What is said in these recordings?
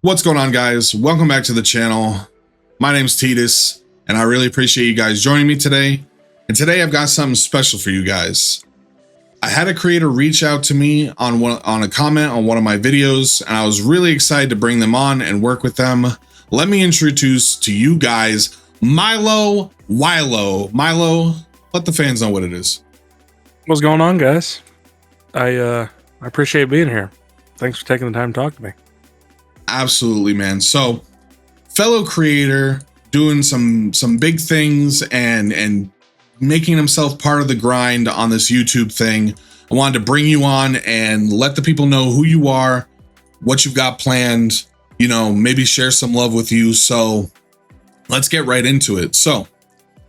What's going on, guys? Welcome back to the channel. My name's Titus, and I really appreciate you guys joining me today. And today I've got something special for you guys. I had a creator reach out to me on a comment on one of my videos, and I was really excited to bring them on and work with them. Let me introduce to you guys Milyo Wilyo. Milo, let the fans know what it is. What's going on, guys? I appreciate being here. Thanks for taking the time to talk to me. Absolutely, man. So, fellow creator doing some big things and making himself part of the grind on this YouTube thing. I wanted to bring you on and let the people know who you are, what you've got planned, you know, maybe share some love with you. So let's get right into it. So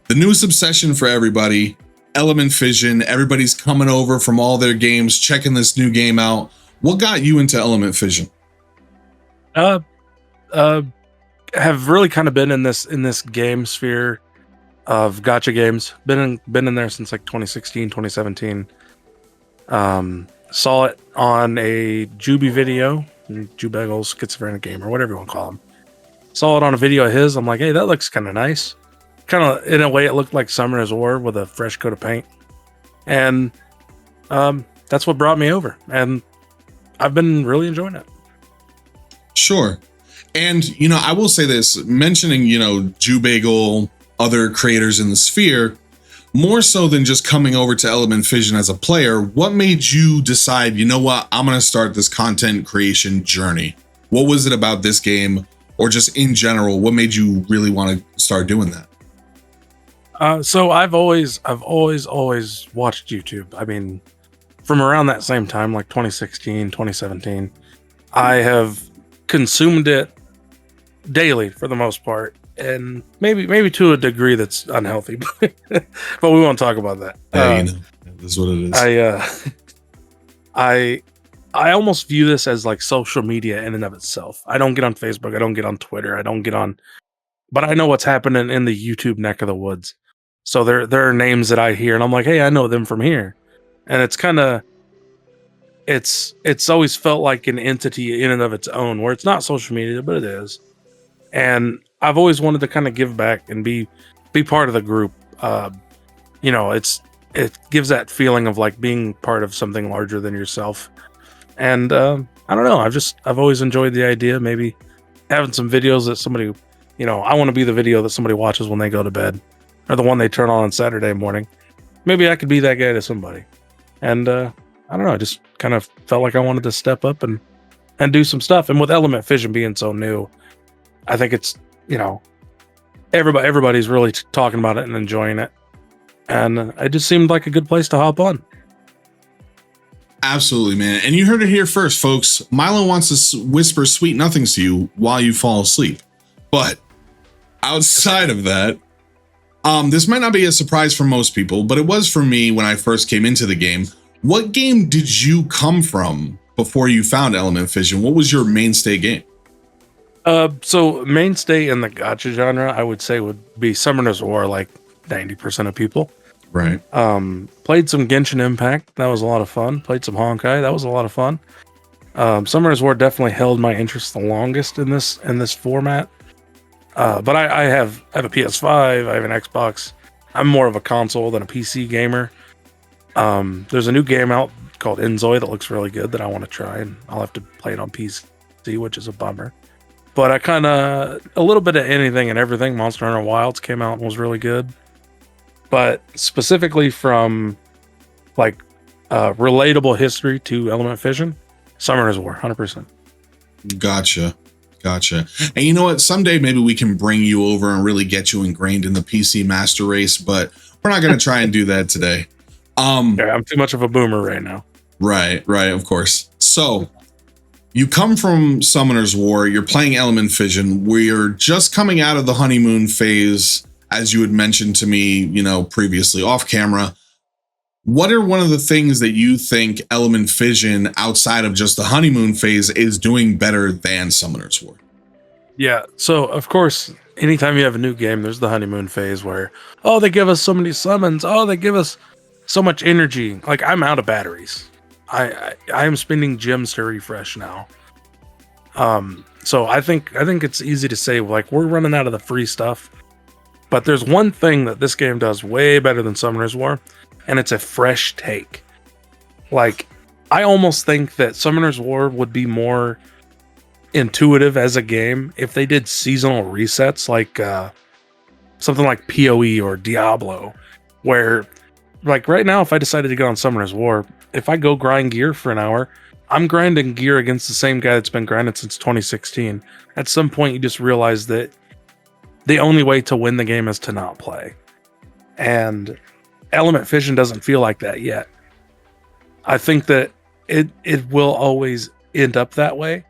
the newest obsession for everybody, Element Fission. Everybody's coming over from all their games, checking this new game out. What got you into Element Fission? Have really kind of been in this game sphere of gacha games. Been in there since like 2016, 2017. Saw it on a Juby video, Jubegel schizophrenic gamer, whatever you want to call him. Saw it on a video of his. I'm like, hey, that looks kind of nice. Kind of in a way, it looked like Summoner's War with a fresh coat of paint, and that's what brought me over. And I've been really enjoying it. Sure. And, you know, I will say this, mentioning, you know, Jubegel, other creators in the sphere, more so than just coming over to Element Fission as a player, what made you decide, you know what, I'm going to start this content creation journey? What was it about this game, or just in general, what made you really want to start doing that? So I've always watched YouTube. I mean, from around that same time, like 2016, 2017, I have consumed it daily for the most part, and maybe to a degree that's unhealthy, but we won't talk about that. You know, that's what it is. I almost view this as like social media in and of itself. I don't get on Facebook, I don't get on Twitter, I don't get on, but I know what's happening in the YouTube neck of the woods. So there are names that I hear, and I'm like, hey, I know them from here, and it's kind of. It's always felt like an entity in and of its own, where it's not social media, but it is. And I've always wanted to kind of give back and be part of the group. You know, it gives that feeling of like being part of something larger than yourself. And I don't know, I've always enjoyed the idea. Maybe having some videos that somebody, you know, I want to be the video that somebody watches when they go to bed, or the one they turn on Saturday morning. Maybe I could be that guy to somebody. And I don't know, I just kind of felt like I wanted to step up and do some stuff. And with Element Fission being so new, I think it's, you know, everybody's really talking about it and enjoying it. And it just seemed like a good place to hop on. Absolutely, man. And you heard it here first, folks. Milo wants to whisper sweet nothings to you while you fall asleep. But outside of that, this might not be a surprise for most people, but it was for me when I first came into the game. What game did you come from before you found Element Fission? What was your mainstay game? So mainstay in the gacha genre, I would say, would be Summoner's War, like 90% of people. Right. Played some Genshin Impact. That was a lot of fun. Played some Honkai. That was a lot of fun. Summoner's War definitely held my interest the longest in this format. But I have a PS5. I have an Xbox. I'm more of a console than a PC gamer. There's a new game out called Inzoi that looks really good that I want to try, and I'll have to play it on PC, which is a bummer. But I kind of, a little bit of anything and everything. Monster Hunter Wilds came out and was really good. But specifically from like relatable history to Element Fission, Summoner's War, 100%. Gotcha. And you know what? Someday maybe we can bring you over and really get you ingrained in the PC master race, but we're not going to try and do that today. Yeah, I'm too much of a boomer right now. Right, of course. So you come from Summoner's War, you're playing Element Fission, we're just coming out of the honeymoon phase, as you had mentioned to me, you know, previously off camera. What are one of the things that you think Element Fission, outside of just the honeymoon phase, is doing better than Summoner's War? Yeah, so of course, anytime you have a new game, there's the honeymoon phase where, oh, they give us so many summons, oh, they give us so much energy. Like, I'm out of batteries. I am spending gems to refresh now. So I think it's easy to say like we're running out of the free stuff, but there's one thing that this game does way better than Summoner's War, and it's a fresh take. Like I almost think that Summoner's War would be more intuitive as a game if they did seasonal resets, like something like PoE or Diablo, where like right now, if I decided to get on Summoner's War, if I go grind gear for an hour, I'm grinding gear against the same guy that's been grinding since 2016. At some point, you just realize that the only way to win the game is to not play. And Element Fission doesn't feel like that yet. I think that it will always end up that way.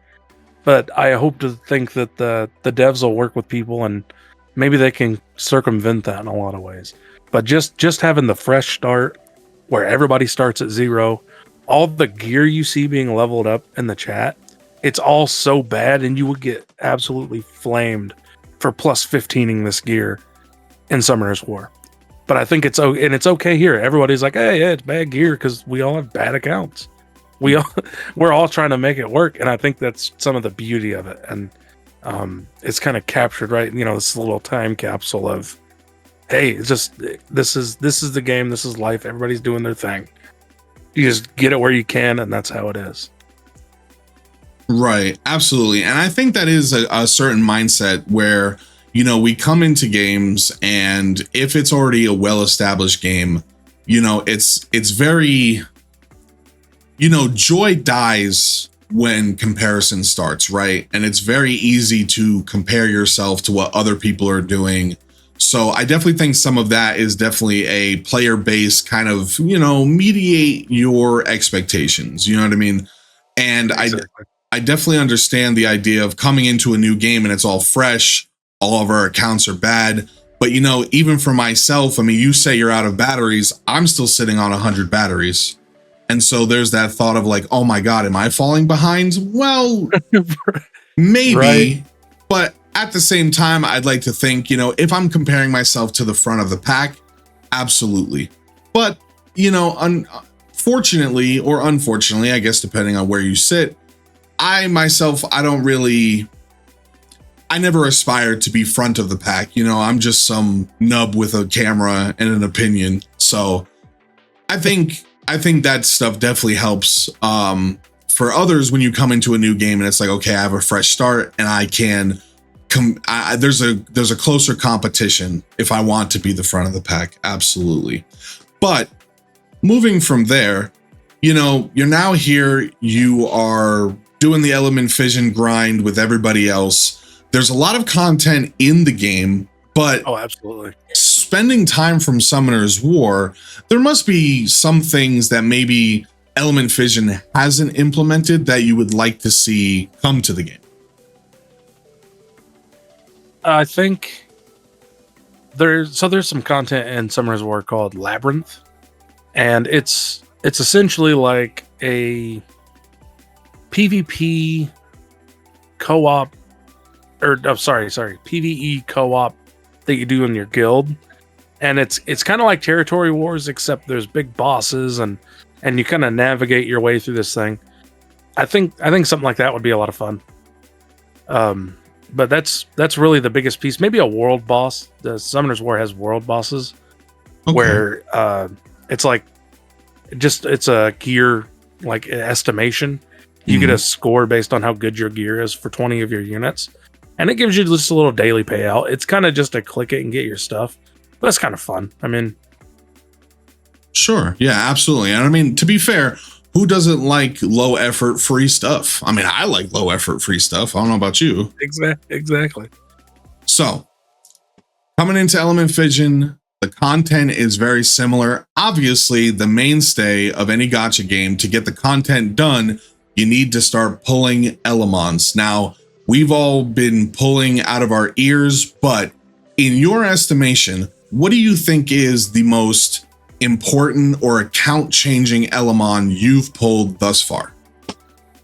But I hope to think that the devs will work with people and maybe they can circumvent that in a lot of ways. But just having the fresh start where everybody starts at 0, all the gear you see being leveled up in the chat, it's all so bad and you would get absolutely flamed for plus 15ing this gear in Summoner's War. But I think it's okay here. Everybody's like, hey, yeah, it's bad gear because we all have bad accounts. We're all trying to make it work, and I think that's some of the beauty of it. And it's kind of captured right, this little time capsule of, hey, it's just this is the game, this is life. Everybody's doing their thing. You just get it where you can, and that's how it is. Right, absolutely. And I think that is a certain mindset where, we come into games, and if it's already a well-established game, it's very, joy dies when comparison starts, right? And it's very easy to compare yourself to what other people are doing. So I definitely think some of that is definitely a player-based kind of, mediate your expectations. You know what I mean? And exactly. I definitely understand the idea of coming into a new game and it's all fresh. All of our accounts are bad. But, even for myself, I mean, you say you're out of batteries. I'm still sitting on 100 batteries. And so there's that thought of like, oh my God, am I falling behind? Well, maybe, right. But at the same time, I'd like to think, if I'm comparing myself to the front of the pack, absolutely. But, fortunately or unfortunately, I guess, depending on where you sit, I never aspired to be front of the pack. I'm just some nub with a camera and an opinion. So I think that stuff definitely helps for others when you come into a new game and it's like, okay, I have a fresh start and I can there's a closer competition if I want to be the front of the pack. Absolutely. But moving from there, you're now here, you are doing the Element Fission grind with everybody else. There's a lot of content in the game, but oh, absolutely. Spending time from Summoner's War, there must be some things that maybe Element Fission hasn't implemented that you would like to see come to the game. I think there's some content in Summoner's War called Labyrinth, and it's essentially like a PvP co-op, or PvE co-op that you do in your guild, and it's kind of like Territory Wars, except there's big bosses and you kind of navigate your way through this thing. I think something like that would be a lot of fun. But that's really the biggest piece. Maybe a world boss. The Summoner's War has world bosses, okay, where it's like it's a gear like estimation. You get a score based on how good your gear is for 20 of your units, and it gives you just a little daily payout. It's kind of just a click it and get your stuff, but it's kind of fun. I mean, sure, yeah, absolutely. And I mean, to be fair, who doesn't like low effort free stuff? I mean, I like low effort free stuff. I don't know about you. Exactly. So, coming into Element Fission, the content is very similar. Obviously, the mainstay of any gacha game, to get the content done, you need to start pulling elements. Now, we've all been pulling out of our ears, but in your estimation, what do you think is the most important or account changing element you've pulled thus far?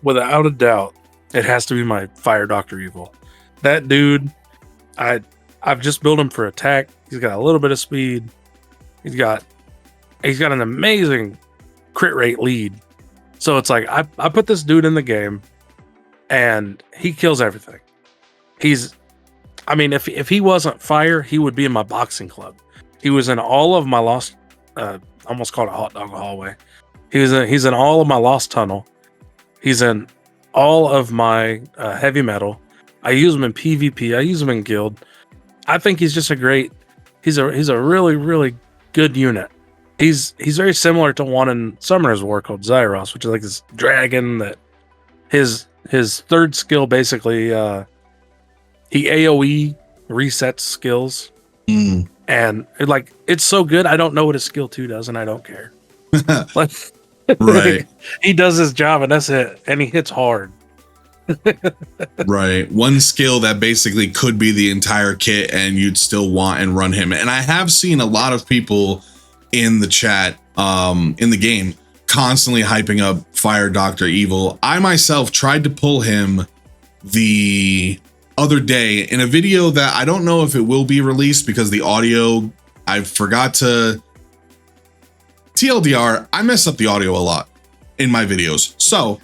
Without a doubt, it has to be my Fire Doctor Evil. That dude, I've just built him for attack. He's got a little bit of speed. He's got an amazing crit rate lead. So it's like I put this dude in the game, and he kills everything. I mean, if he wasn't fire, he would be in my boxing club. He was in all of my lost, almost called a hot dog hallway. He's in all of my lost tunnel. He's in all of my heavy metal. I use him in PvP. I use him in guild. I think he's just he's a really, really good unit. He's very similar to one in Summoner's War called Zyros, which is like this dragon that his third skill basically he AoE resets skills. And it's so good I don't know what his skill 2 does, and I don't care. Like, right. He does his job and that's it, and he hits hard. Right. One skill that basically could be the entire kit and you'd still want and run him. And I have seen a lot of people in the chat in the game constantly hyping up Fire Dr. Evil. I myself tried to pull him the other day in a video that I don't know if it will be released because the audio, I forgot to TLDR, I mess up the audio a lot in my videos. So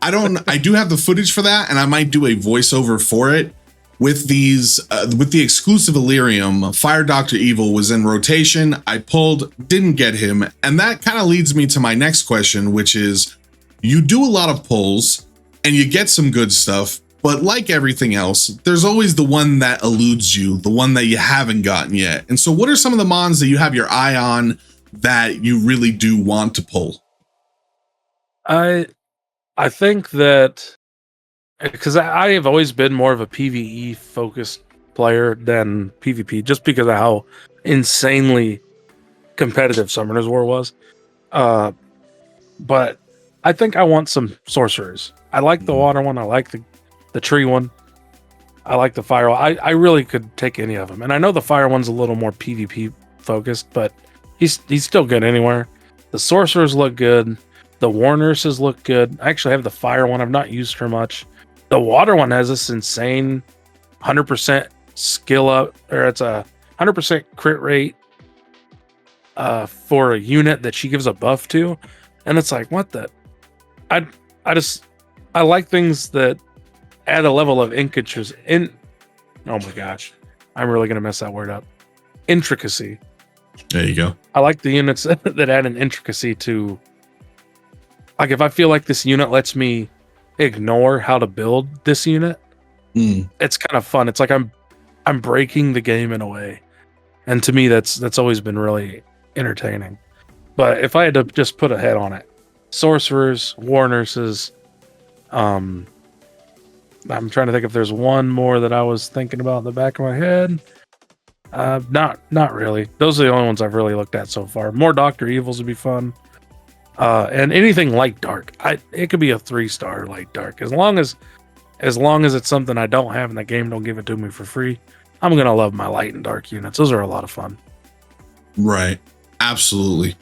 I do have the footage for that, and I might do a voiceover for it. With these, with the exclusive Illyrium, Fire Dr. Evil was in rotation. I pulled, didn't get him. And that kind of leads me to my next question, which is, you do a lot of pulls and you get some good stuff, but like everything else, there's always the one that eludes you, the one that you haven't gotten yet. And so what are some of the mons that you have your eye on that you really do want to pull? I think that because I have always been more of a PvE focused player than PvP, just because of how insanely competitive Summoner's War was. But I think I want some sorcerers. I like the water one. I like the tree one. I like the fire one. I really could take any of them. And I know the fire one's a little more PvP focused, but he's still good anywhere. The sorcerers look good. The war nurses look good. I actually have the fire one. I've not used her much. The water one has this insane 100% skill up, or it's a 100% crit rate for a unit that she gives a buff to. And it's like, what the? I like things that add a level of intricacy. Oh my gosh. I'm really going to mess that word up. Intricacy. There you go. I like the units that add an intricacy to, like, if I feel like this unit lets me ignore how to build this unit, it's kind of fun. It's like I'm breaking the game in a way. And to me, that's always been really entertaining. But if I had to just put a head on it, sorcerers, war nurses, I'm trying to think if there's one more that I was thinking about in the back of my head. Not really. Those are the only ones I've really looked at so far. More Dr. Evils would be fun. And anything light dark. It could be a 3-star light dark. As long as it's something I don't have in the game, don't give it to me for free. I'm gonna love my light and dark units. Those are a lot of fun. Right. Absolutely.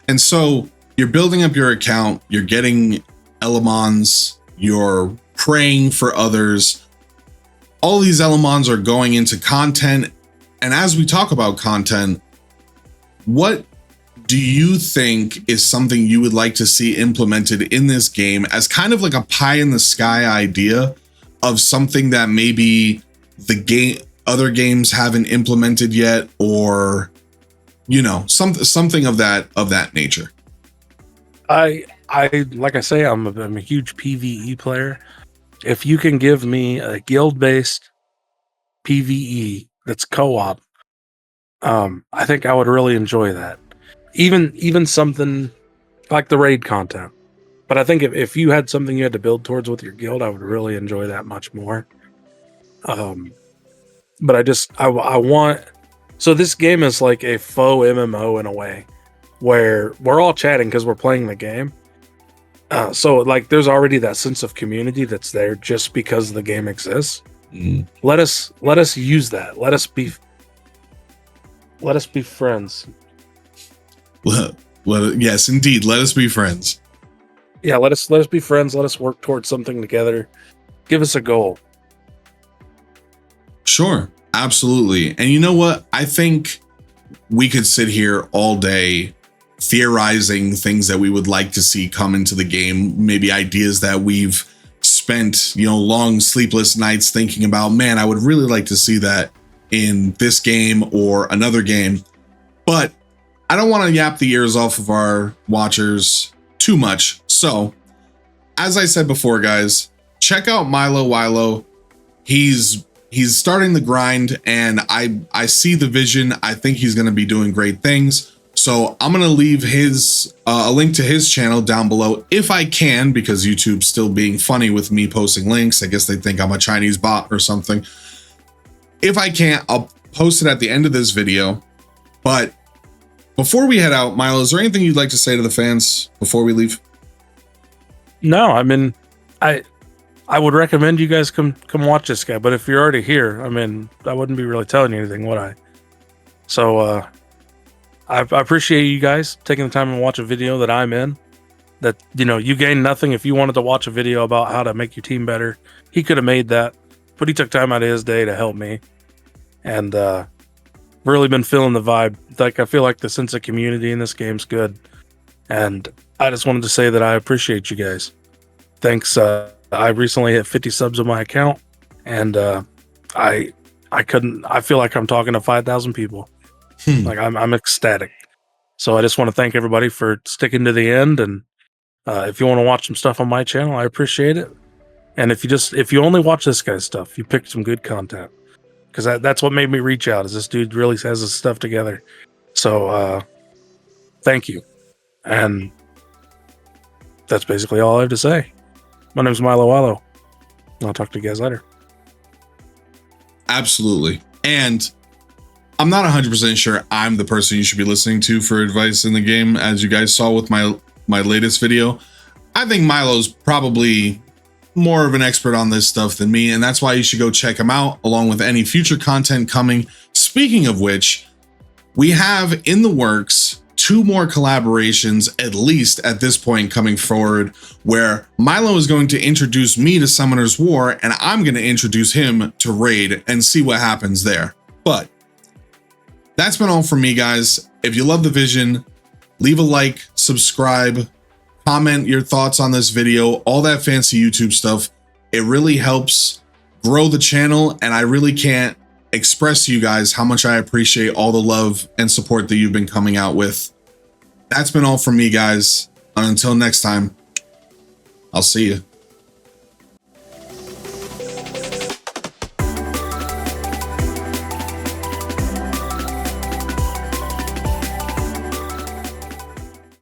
And so you're building up your account, you're getting Elemons, you're praying for others. All these Elemons are going into content. And as we talk about content, what do you think is something you would like to see implemented in this game as kind of like a pie in the sky idea of something that maybe other games haven't implemented yet, or something of that nature? I like I say, I'm a huge PvE player. If you can give me a guild-based PvE that's co-op, I think I would really enjoy that. Even something like the raid content. But I think if you had something you had to build towards with your guild, I would really enjoy that much more. But I want... So this game is like a faux MMO in a way, where we're all chatting because we're playing the game. So like there's already that sense of community that's there just because the game exists. Let us use that. Let us be friends. Yes, indeed. Let us be friends. Yeah, let us be friends. Let us work towards something together. Give us a goal. Sure, absolutely. And you know what? I think we could sit here all day theorizing things that we would like to see come into the game, maybe ideas that we've spent, you know, long sleepless nights thinking about, man, I would really like to see that in this game or another game. But I don't want to yap the ears off of our watchers too much. So, as I said before, guys, check out Milyo Wilyo. He's starting the grind, and I see the vision. I think he's going to be doing great things. So I'm going to leave his a link to his channel down below if I can, because YouTube's still being funny with me posting links. I guess they think I'm a Chinese bot or something. If I can't, I'll post it at the end of this video. But before we head out, Milo, is there anything you'd like to say to the fans before we leave? No, I mean, I would recommend you guys come watch this guy. But if you're already here, I mean, I wouldn't be really telling you anything, would I? So I appreciate you guys taking the time to watch a video that I'm in. That, you know, you gain nothing if you wanted to watch a video about how to make your team better. He could have made that, but he took time out of his day to help me. And really been feeling the vibe. Like, I feel like the sense of community in this game's good. And I just wanted to say that I appreciate you guys. Thanks. I recently hit 50 subs on my account, and I feel like I'm talking to 5,000 people. Like, I'm ecstatic. So I just want to thank everybody for sticking to the end. And if you want to watch some stuff on my channel, I appreciate it. And if you only watch this guy's stuff, you picked some good content, because that's what made me reach out. Is this dude really has his stuff together? So thank you. And that's basically all I have to say. My name's Milo Wilo. I'll talk to you guys later. Absolutely. And I'm not 100% sure I'm the person you should be listening to for advice in the game. As you guys saw with my latest video, I think Milo's probably more of an expert on this stuff than me, and that's why you should go check him out, along with any future content coming. Speaking of which, we have in the works 2 more collaborations, at least at this point, coming forward, where Milo is going to introduce me to Summoner's War, and I'm going to introduce him to Raid and see what happens there. But that's been all from me, guys. If you love the vision, leave a like, subscribe, comment your thoughts on this video, all that fancy YouTube stuff. It really helps grow the channel, and I really can't express to you guys how much I appreciate all the love and support that you've been coming out with. That's been all from me, guys. And until next time, I'll see you.